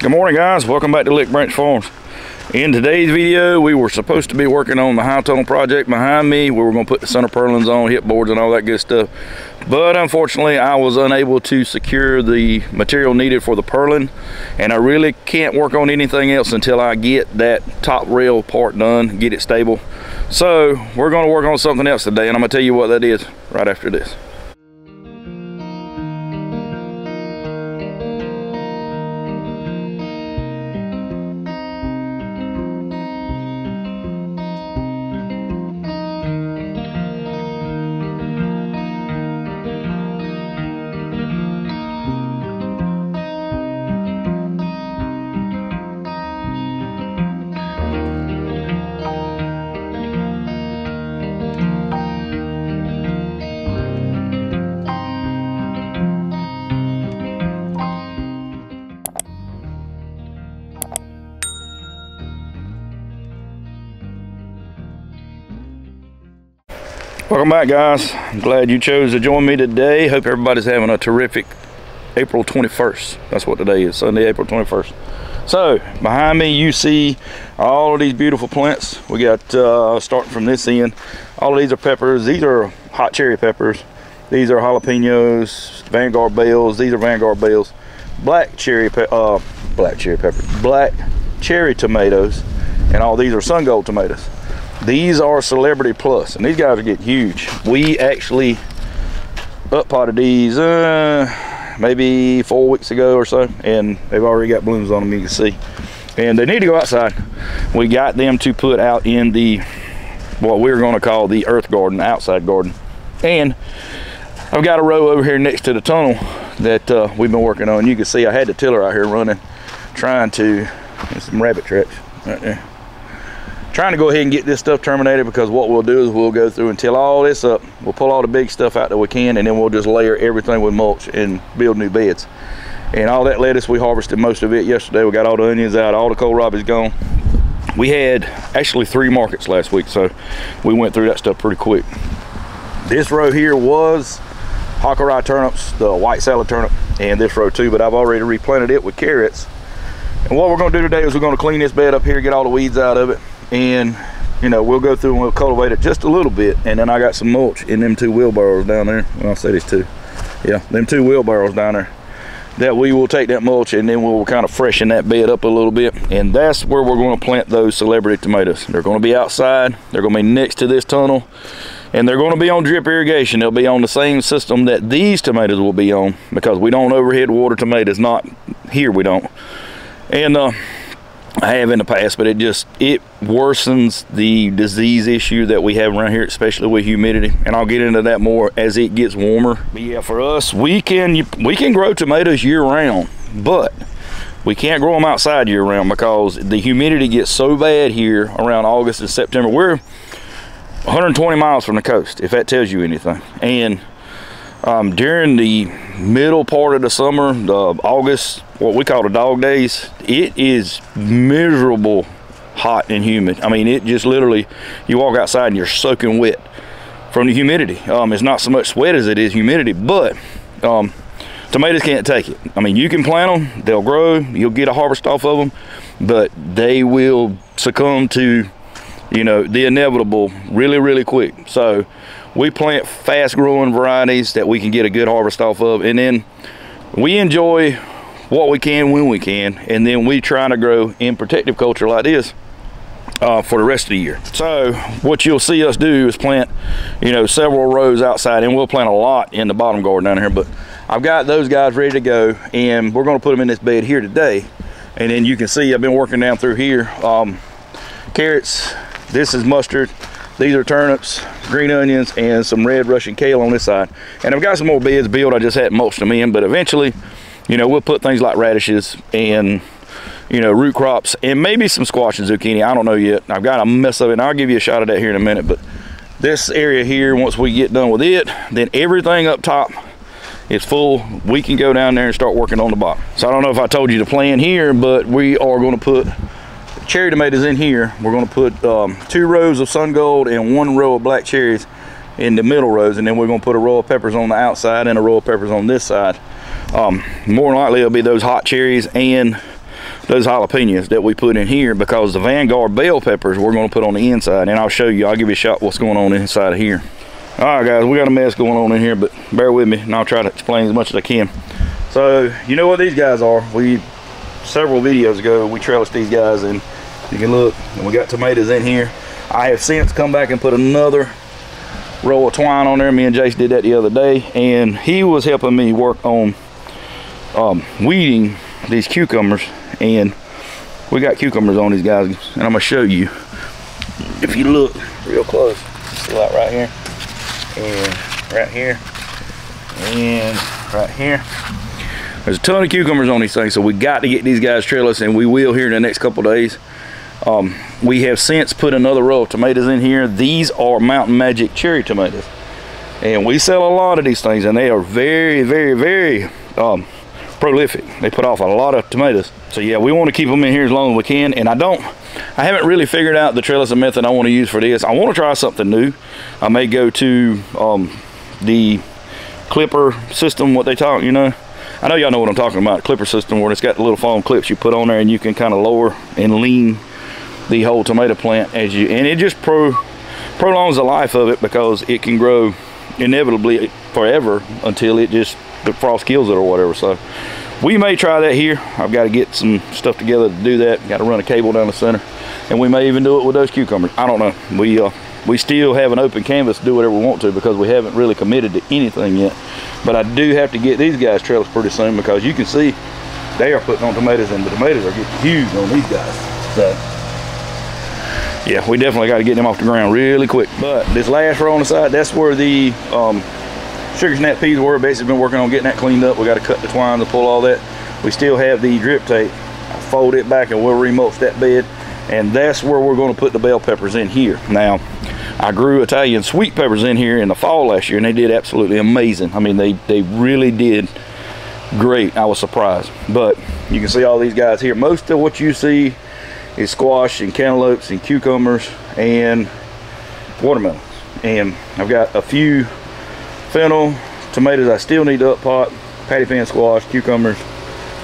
Good morning, guys. Welcome back to Lick Branch Farms. In today's video, we were supposed to be working on the high tunnel project behind me. We were going to put the center purlins on, hip boards and all that good stuff. But unfortunately, I was unable to secure the material needed for the purlin, and I really can't work on anything else until I get that top rail part done, get it stable. So we're going to work on something else today, and I'm going to tell you what that is right after this. Welcome back, guys. I'm glad you chose to join me today. Hope everybody's having a terrific April 21st. That's what today is, Sunday, April 21st. So behind me you see all of these beautiful plants. We got starting from this end, all of these are peppers. These are hot cherry peppers. These are jalapenos, Vanguard bells. These are Vanguard bells. Black cherry tomatoes, and all these are sun gold tomatoes. These are Celebrity Plus, and these guys are getting huge. We actually up potted these maybe 4 weeks ago or so, and they've already got blooms on them, you can see. And they need to go outside. We got them to put out in the, what we're gonna call the earth garden, outside garden. And I've got a row over here next to the tunnel that we've been working on. You can see I had the tiller out here running, trying to, there's some rabbit tracks right there. Trying to go ahead and get this stuff terminated, because what we'll do is we'll go through and till all this up. We'll pull all the big stuff out that we can, and then we'll just layer everything with mulch and build new beds. And all that lettuce, we harvested most of it yesterday. We got all the onions out, all the kohlrabi's gone. We had actually 3 markets last week, so we went through that stuff pretty quick. This row here was Hakurei turnips, the white salad turnip, and this row too, but I've already replanted it with carrots. And what we're gonna do today is we're gonna clean this bed up here, get all the weeds out of it. And you know, we'll go through and we'll cultivate it just a little bit, and then I got some mulch in them 2 wheelbarrows down there. Well, I'll say these 2, yeah, them 2 wheelbarrows down there, that we will take that mulch and then we'll kind of freshen that bed up a little bit, and that's where we're going to plant those Celebrity tomatoes. They're going to be outside, they're going to be next to this tunnel, and they're going to be on drip irrigation. They'll be on the same system that these tomatoes will be on, because we don't overhead water tomatoes, not here, we don't. And I have in the past, but it worsens the disease issue that we have around here, especially with humidity, and I'll get into that more as it gets warmer. But yeah, for us, we can grow tomatoes year round, but we can't grow them outside year round because the humidity gets so bad here around August and September. We're 120 miles from the coast, if that tells you anything. And during the middle part of the summer, the August, what we call the dog days, it is miserable hot and humid. I mean, it just literally, you walk outside and you're soaking wet from the humidity. It's not so much sweat as it is humidity, but tomatoes can't take it. I mean, you can plant them, they'll grow, you'll get a harvest off of them, but they will succumb to, you know, the inevitable really, really quick. So we plant fast growing varieties that we can get a good harvest off of, and then we enjoy what we can when we can, and then we try to grow in protective culture like this for the rest of the year. So what you'll see us do is plant, you know, several rows outside, and we'll plant a lot in the bottom garden down here, but I've got those guys ready to go, and we're going to put them in this bed here today. And then you can see I've been working down through here. Carrots, this is mustard, these are turnips, green onions, and some red Russian kale on this side. And I've got some more beds built, I just hadn't mulched them in, but eventually, you know, we'll put things like radishes and, you know, root crops, and maybe some squash and zucchini. I don't know yet. I've got a mess of it, and I'll give you a shot at that here in a minute. But this area here, once we get done with it, then everything up top is full. We can go down there and start working on the bottom. So I don't know if I told you the plan here, but we are going to put cherry tomatoes in here. We're going to put 2 rows of sun gold and 1 row of black cherries in the middle rows, and then we're going to put a row of peppers on the outside and a row of peppers on this side. More than likely it'll be those hot cherries and those jalapenos that we put in here, because the Vanguard bell peppers we're going to put on the inside, and I'll show you. I'll give you a shot what's going on inside of here. All right, guys, we got a mess going on in here, but bear with me, and I'll try to explain as much as I can. So, you know what these guys are. Several videos ago, we trellised these guys, and you can look, and we got tomatoes in here. I have since come back and put another row of twine on there. Me and Jace did that the other day, and he was helping me work on weeding these cucumbers, and we got cucumbers on these guys, and I'm gonna show you. If you look real close, see like right here, and right here, and right here. There's a ton of cucumbers on these things, so we got to get these guys trellised, and we will here in the next couple days. We have since put another row of tomatoes in here. These are Mountain Magic cherry tomatoes, and we sell a lot of these things, and they are very, very, very prolific. They put off a lot of tomatoes. So yeah, we want to keep them in here as long as we can. And I haven't really figured out the trellising method I want to use for this. I want to try something new. I may go to the clipper system, what they talk, you know. I know y'all know what I'm talking about, clipper system, where it's got the little foam clips you put on there, and you can kind of lower and lean the whole tomato plant and it just prolongs the life of it, because it can grow inevitably forever until the frost kills it or whatever. So we may try that here. I've got to get some stuff together to do that. Got to run a cable down the center, and we may even do it with those cucumbers. I don't know. We still have an open canvas to do whatever we want to, because we haven't really committed to anything yet. But I do have to get these guys trellised pretty soon, because you can see they are putting on tomatoes, and the tomatoes are getting huge on these guys. So yeah, we definitely got to get them off the ground really quick. But this last row on the side, that's where the sugar snap peas were. Basically been working on getting that cleaned up. We got to cut the twine to pull all that. We still have the drip tape. I'll fold it back, and we'll remulch that bed, and that's where we're going to put the bell peppers in here. Now, I grew Italian sweet peppers in here in the fall last year, and they did absolutely amazing. I mean, they really did great. I was surprised. But you can see all these guys here. Most of what you see is squash and cantaloupes and cucumbers and watermelons. And I've got a few fennel, tomatoes I still need to up pot, patty pan squash, cucumbers,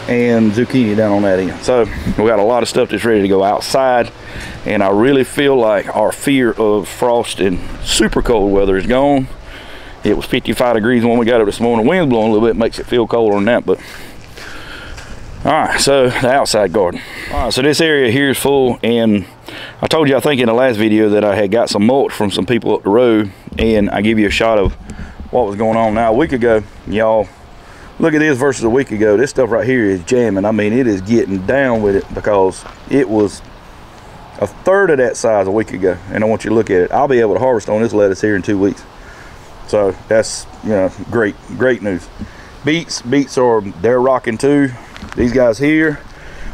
and zucchini down on that end. So we got a lot of stuff that's ready to go outside, and I really feel like our fear of frost and super cold weather is gone. It was 55 degrees when we got up this morning. Wind's blowing a little bit, makes it feel colder than that. But all right, so the outside garden. All right, so this area here is full, and I told you, I think in the last video, that I had got some mulch from some people up the road, and I give you a shot of what was going on. Now, a week ago, y'all, look at this versus a week ago. This stuff right here is jamming. I mean, it is getting down with it, because it was a third of that size a week ago. And I want you to look at it. I'll be able to harvest on this lettuce here in 2 weeks. So that's, you know, great news. Beets they're rocking too. These guys here,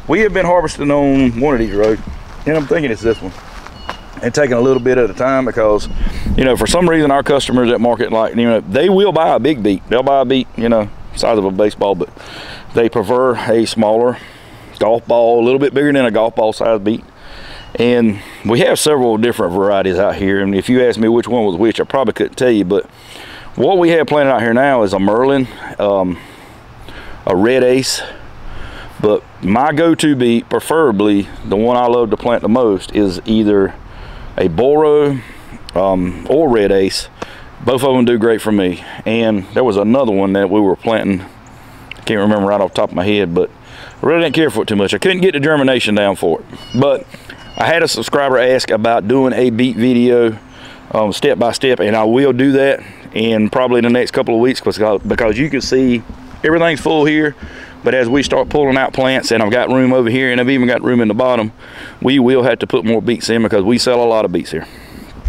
we have been harvesting on one of these rows, and I'm thinking it's this one, and taking a little bit at a time, because, you know, for some reason our customers at market, like, you know, they will buy a big beet. They'll buy a beet, you know, size of a baseball, but they prefer a smaller golf ball, a little bit bigger than a golf ball size beet. And we have several different varieties out here, and if you ask me which one was which, I probably couldn't tell you. But what we have planted out here now is a Merlin, a Red Ace, but my go-to beet, preferably the one I love to plant the most, is either a Boro or Red Ace. Both of them do great for me. And there was another one that we were planting, I can't remember right off the top of my head, but I really didn't care for it too much. I couldn't get the germination down for it. But I had a subscriber ask about doing a beet video step by step, and I will do that in probably the next couple of weeks, because you can see everything's full here. But as we start pulling out plants, and I've got room over here, and I've even got room in the bottom, we will have to put more beets in, because we sell a lot of beets here.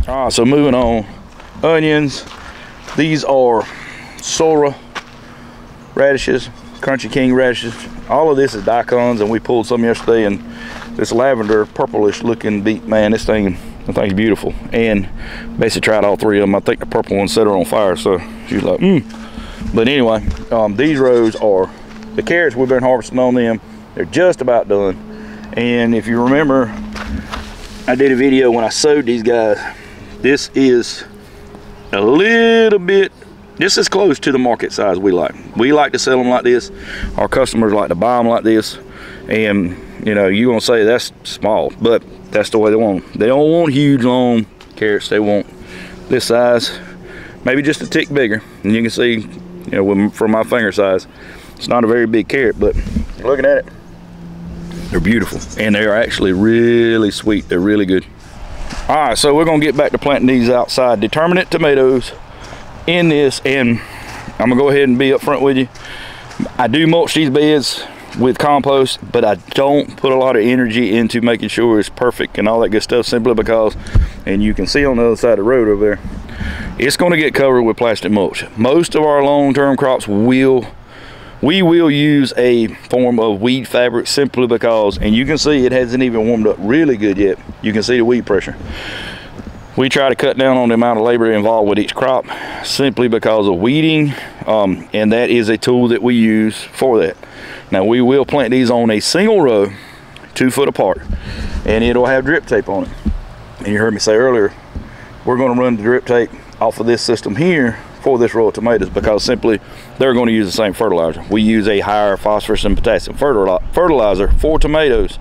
All right, so moving on. Onions. These are Sora radishes, Crunchy King radishes. All of this is daikons, and we pulled some yesterday, and this lavender purplish looking beet, man, this thing's beautiful. And basically tried all three of them. I think the purple one set her on fire, so she's like, But anyway, these rows are the carrots. We've been harvesting on them. They're just about done. And if you remember, I did a video when I sowed these guys. This is a little bit, this is close to the market size we like. We like to sell them like this. Our customers like to buy them like this. And you know, you're gonna say that's small, but that's the way they want them. They don't want huge long carrots. They want this size, maybe just a tick bigger. And you can see, you know, from my finger size, it's not a very big carrot, but looking at it, they're beautiful, and they are actually really sweet. They're really good. All right, so we're gonna get back to planting these outside Determinate tomatoes in this, and I'm gonna go ahead and be up front with you. I do mulch these beds with compost, but I don't put a lot of energy into making sure it's perfect and all that good stuff, simply because, and you can see on the other side of the road over there, it's going to get covered with plastic mulch. Most of our long-term crops we will use a form of weed fabric, simply because, and you can see it hasn't even warmed up really good yet. You can see the weed pressure. We try to cut down on the amount of labor involved with each crop, simply because of weeding, and that is a tool that we use for that. Now, we will plant these on a single row, 2 foot apart, and it'll have drip tape on it. And you heard me say earlier, we're going to run the drip tape off of this system here for this row of tomatoes, because simply they're going to use the same fertilizer. We use a higher phosphorus and potassium fertilizer for tomatoes,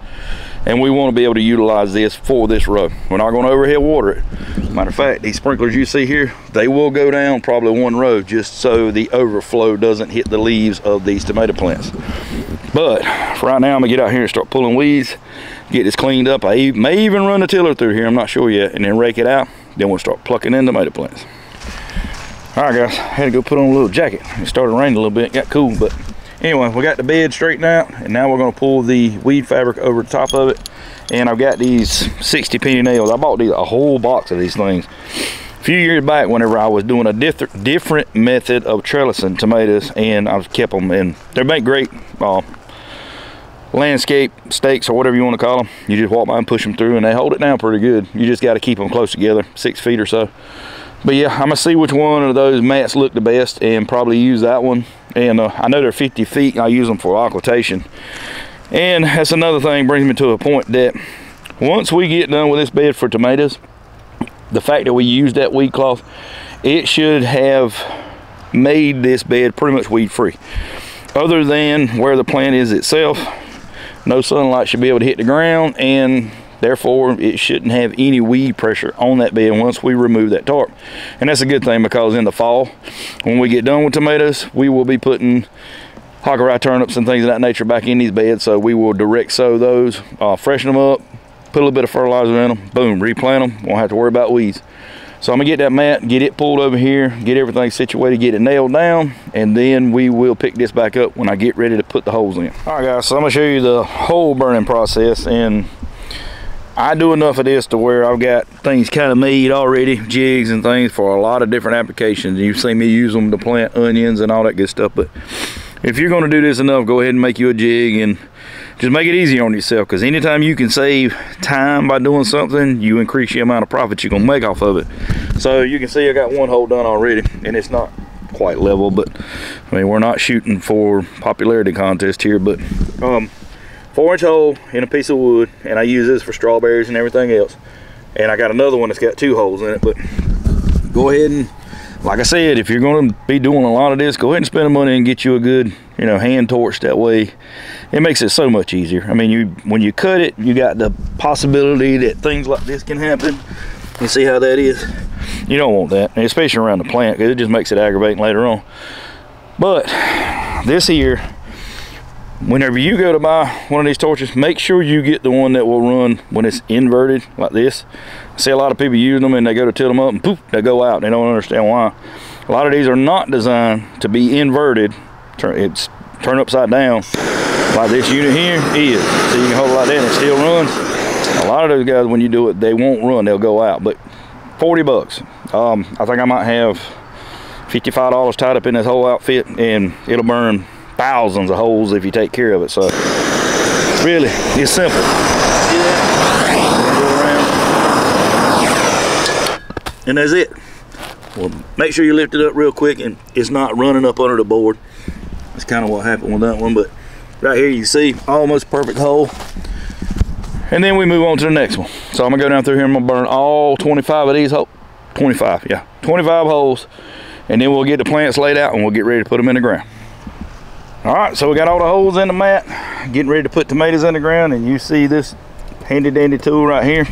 and we want to be able to utilize this for this row. We're not going to overhead water it. Matter of fact, these sprinklers you see here, they will go down probably 1 row, just so the overflow doesn't hit the leaves of these tomato plants. But for right now, I'm gonna get out here and start pulling weeds, get this cleaned up. I may even run the tiller through here, I'm not sure yet, and then rake it out. Then we'll start plucking in tomato plants. All right, guys, I had to go put on a little jacket. It started raining a little bit, got cool, but anyway, we got the bed straightened out, and now we're gonna pull the weed fabric over the top of it. And I've got these 60 penny nails. I bought a whole box of these things a few years back whenever I was doing a different method of trellising tomatoes, and I kept them, and they make great landscape stakes, or whatever you want to call them. You just walk by and push them through, and they hold it down pretty good. You just got to keep them close together, 6 feet or so. But yeah, I'm gonna see which one of those mats look the best and probably use that one. And I know they're 50 feet, and I use them for occultation. And that's another thing, brings me to a point that once we get done with this bed for tomatoes, the fact that we use that weed cloth, it should have made this bed pretty much weed free. Other than where the plant is itself, no sunlight should be able to hit the ground, and therefore it shouldn't have any weed pressure on that bed once we remove that tarp. And that's a good thing, because in the fall, when we get done with tomatoes, we will be putting hockery turnips and things of that nature back in these beds. So we will direct sow those, freshen them up, put a little bit of fertilizer in them, boom, replant them, won't have to worry about weeds. So I'm gonna get that mat, get it pulled over here, get everything situated, get it nailed down, and then we will pick this back up when I get ready to put the holes in. All right, guys, so I'm gonna show you the hole burning process, and I do enough of this to where I've got things kind of made already, jigs and things for a lot of different applications. You've seen me use them to plant onions and all that good stuff, but if you're gonna do this enough, go ahead and make you a jig and just make it easier on yourself, because anytime you can save time by doing something, you increase the amount of profit you're gonna make off of it. So you can see I got one hole done already, and it's not quite level, but I mean, we're not shooting for popularity contest here, but 4-inch hole in a piece of wood, and I use this for strawberries and everything else. And I got another one that's got 2 holes in it, but go ahead and, like I said, if you're going to be doing a lot of this, go ahead and spend the money and get you a good, you know, hand torch. That way it makes it so much easier. I mean, when you cut it, you got the possibility that things like this can happen. You see how that is? You don't want that, and especially around the plant, because it just makes it aggravating later on. But this here, whenever you go to buy one of these torches, make sure you get the one that will run when it's inverted like this. I see a lot of people use them, and they go to tilt them up and poof, they go out. They don't understand why. A lot of these are not designed to be inverted. It's turn upside down like this unit here is. So you can hold it like that and it still runs. A lot of those guys, when you do it, they won't run, they'll go out. But 40 bucks. I think I might have $55 tied up in this whole outfit, and it'll burn thousands of holes if you take care of it. So really, it's simple. And that's it. Well, make sure you lift it up real quick and it's not running up under the board. That's kind of what happened with that one, but right here you see almost perfect hole. And then we move on to the next one. So I'm gonna go down through here, I'm gonna burn all 25 of these holes. 25, yeah, 25 holes, and then we'll get the plants laid out and we'll get ready to put them in the ground. All right, so we got all the holes in the mat, getting ready to put tomatoes in the ground, and you see this handy dandy tool right here.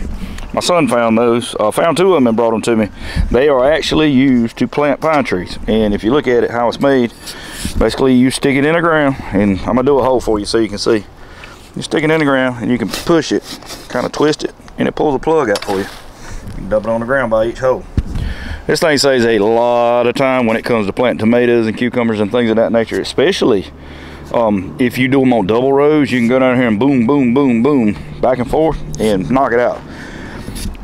My son found those, found 2 of them and brought them to me. They are actually used to plant pine trees. And if you look at it, how it's made, basically you stick it in the ground, and I'm gonna do a hole for you so you can see. You stick it in the ground and you can push it, kind of twist it, and it pulls a plug out for you. You can dump it on the ground by each hole. This thing saves a lot of time when it comes to planting tomatoes and cucumbers and things of that nature, especially if you do them on double rows. You can go down here and boom, boom, boom, boom, back and forth and knock it out.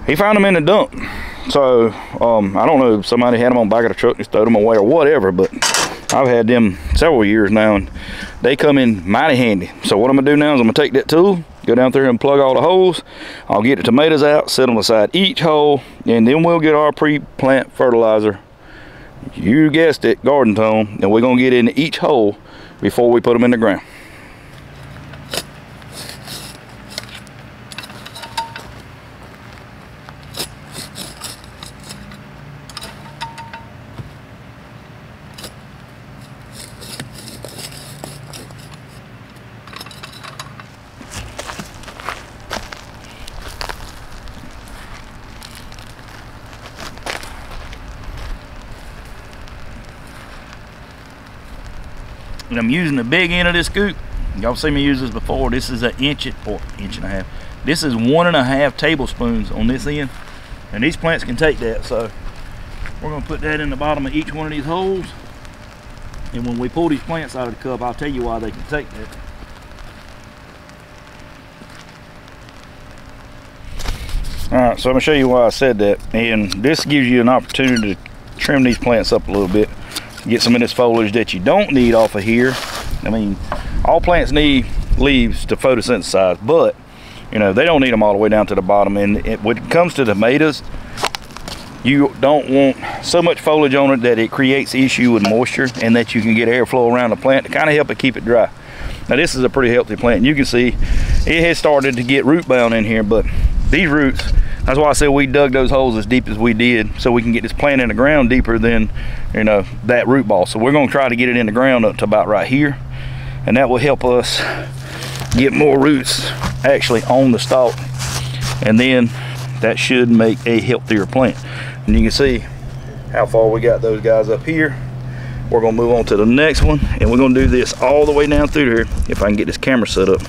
He found them in the dump. So, I don't know if somebody had them on the back of the truck and stowed them away or whatever, but I've had them several years now and they come in mighty handy. So what I'm gonna do now is I'm gonna take that tool, go down through and plug all the holes. I'll get the tomatoes out, set them beside each hole, and then we'll get our pre-plant fertilizer. You guessed it, garden tone, and we're gonna get in each hole before we put them in the ground. And I'm using the big end of this scoop. Y'all seen me use this before. This is an inch and a half. This is 1.5 tablespoons on this end. And these plants can take that. So we're gonna put that in the bottom of each one of these holes. And when we pull these plants out of the cup, I'll tell you why they can take that. All right, so I'm gonna show you why I said that. And this gives you an opportunity to trim these plants up a little bit. Get some of this foliage that you don't need off of here. I mean, all plants need leaves to photosynthesize, but you know, they don't need them all the way down to the bottom. And when it comes to tomatoes, you don't want so much foliage on it that it creates issue with moisture, and that you can get airflow around the plant to kind of help it keep it dry. Now this is a pretty healthy plant, and you can see it has started to get root bound in here, but these roots, that's why I said we dug those holes as deep as we did, so we can get this plant in the ground deeper than, you know, that root ball. So we're gonna try to get it in the ground up to about right here, and that will help us get more roots actually on the stalk, and then that should make a healthier plant. And you can see how far we got those guys up here. We're gonna move on to the next one, and we're gonna do this all the way down through here if I can get this camera set up.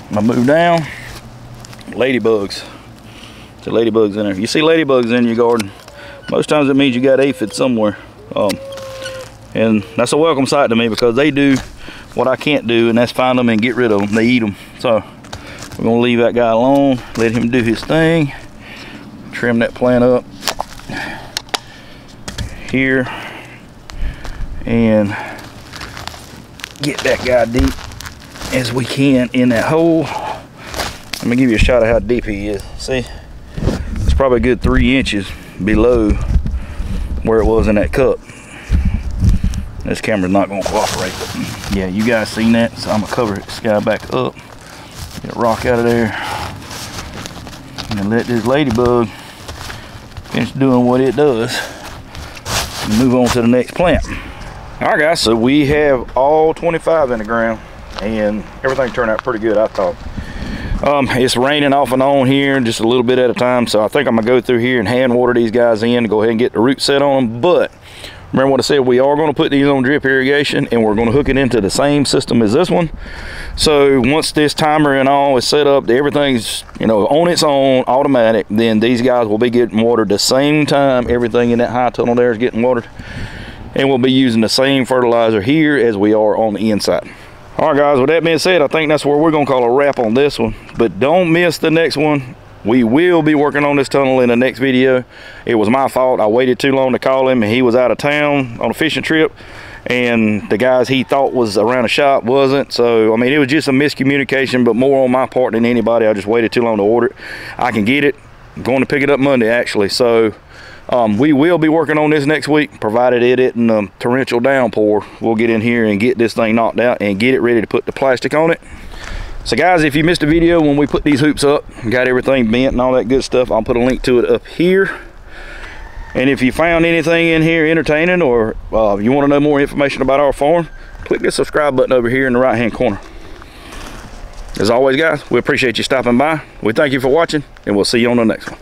I'm gonna move down. Ladybugs. The ladybugs in there. You see ladybugs in your garden, most times it means you got aphids somewhere, and that's a welcome sight to me, because they do what I can't do, and that's find them and get rid of them. They eat them. So we're gonna leave that guy alone, let him do his thing, trim that plant up here, and get that guy deep as we can in that hole. Let me give you a shot of how deep he is. See, it's probably a good 3 inches below where it was in that cup. This camera's not gonna cooperate, but yeah, you guys seen that, so I'm gonna cover this guy back up, get a rock out of there, and let this ladybug finish doing what it does, and move on to the next plant. All right guys, so we have all 25 in the ground, and everything turned out pretty good, I thought. It's raining off and on here, just a little bit at a time, so I think I'm gonna go through here and hand water these guys in to go ahead and get the root set on them. But remember what I said, we are going to put these on drip irrigation, and we're going to hook it into the same system as this one. So once this timer and all is set up, everything's, you know, on its own, automatic, then these guys will be getting watered the same time everything in that high tunnel there is getting watered, and we'll be using the same fertilizer here as we are on the inside. All right guys, with that being said, I think that's where we're going to call a wrap on this one, but don't miss the next one. We will be working on this tunnel in the next video. It was my fault. I waited too long to call him, and he was out of town on a fishing trip, and the guys he thought was around the shop wasn't. So I mean, it was just a miscommunication, but more on my part than anybody. I just waited too long to order it. I can get it. I'm going to pick it up Monday actually. So we will be working on this next week, provided it isn't a torrential downpour. We'll get in here and get this thing knocked out and get it ready to put the plastic on it. So guys, if you missed a video when we put these hoops up, got everything bent and all that good stuff, I'll put a link to it up here. And if you found anything in here entertaining, or you want to know more information about our farm, click the subscribe button over here in the right hand corner. As always, guys, we appreciate you stopping by. We thank you for watching, and we'll see you on the next one.